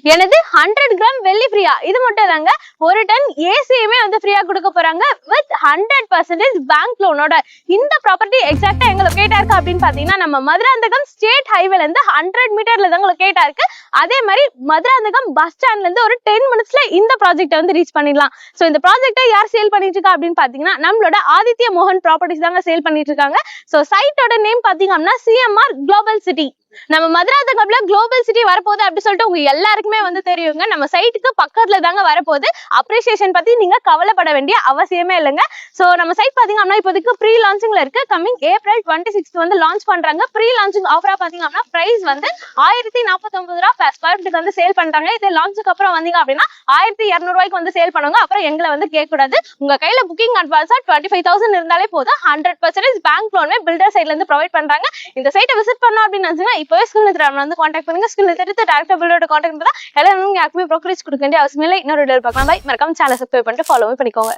எனது 100 கிராம் வெள்ளி ஃப்ரீயா? இது மட்டும் தாங்க, 1 டன் ஏசியுமே வந்து ஃப்ரீயா கொடுக்க போறாங்க வித் 100% பேங்க் லோனோட. இந்த ப்ராப்பர்ட்டி எக்ஸாக்டா எங்க லொகேட்டா இருக்கு அப்படின்னு பாத்தீங்கன்னா, நம்ம மதுராந்தகம் ஸ்டேட் ஹைவேல இருந்து 100 மீட்டர்ல தாங்க லொகேட்டா இருக்கு. அதே மாதிரி மதுராந்தகம் பஸ் ஸ்டாண்ட்ல இருந்து ஒரு 10 மினிட்ஸ்ல இந்த ப்ராஜெக்ட் வந்து ரீச் பண்ணிடலாம். சோ இந்த ப்ராஜெக்ட்டை யார் சேல் பண்ணிட்டு இருக்கா அப்படின்னு பாத்தீங்கன்னா, நம்மளோட ஆதித்ய மோகன் ப்ராப்பர்ட்டிஸ் தாங்க சேல் பண்ணிட்டு இருக்காங்க. சோ சைட்டோட நேம் பாத்தீங்கன்னா சிஎம்ஆர் குளோபல் சிட்டி. நம்ம மதுராந்தகம்ல குளோபல் சிட்டி வரப்போகுது அப்படி சொல்லிட்டு உங்க எல்லாருக்குமே வந்து தெரியுங்க. நம்ம சைட்டுக்கு பக்கத்துல தாங்க வரப்போகுது. அப்ரிசியேஷன் பத்தி நீங்க கவலைப்பட வேண்டிய அவசியமே இல்லைங்க. சோ நம்ம சைட் பாத்தீங்கன்னா இப்போதைக்கு ப்ரீ லான்ச்சிங்ல இருக்கு. கமிங் ஏப்ரல் 26 வந்து லான்ச் பண்றாங்க. ப்ரீ லான்ச்சிங் ஆஃபரா பாத்தீங்கன்னா பிரைஸ் வந்து 1049 ரூபாய் per square feet வந்து சேல் பண்றாங்க. இது லான்ச்சுக்கு அப்புறம் வந்தீங்க அப்படின்னா 1200 ரூபாய்க்கு வந்து சேல் பண்ணுவாங்க. அப்புறம் எங்களை வந்து கேட்க கூடாது. உங்க கையில புக்கிங் அட்வான்ஸா 25,000 இருந்தாலே போதும். 100% பேங்க் லோனுமே பில்டர் சைட்ல இருந்து ப்ரொவைட் பண்றாங்க. இந்த சைட்டை விசிட் பண்ணோம் அப்படின்னு நினைச்சீங்கன்னா இப்பவே ஸ்கிரீன்ல வந்து கான்டாக்ட் பண்ணுங்க. ஸ்கிரீன்ல தெரிஞ்சு டைரக்டா பில்டரோட கான்டாக்ட் பண்ணா எல்லாரும் யாருக்குமே ப்ரோக்கரேஜ் கொடுக்க வேண்டிய அவசியம் இல்லை. இன்னொரு வீடியோ பார்க்கலாம். பை. மறக்காம சேனலை சப்ஸ்கிரைப் பண்ணிட்டு ஃபாலோ பண்ணிக்கோங்க.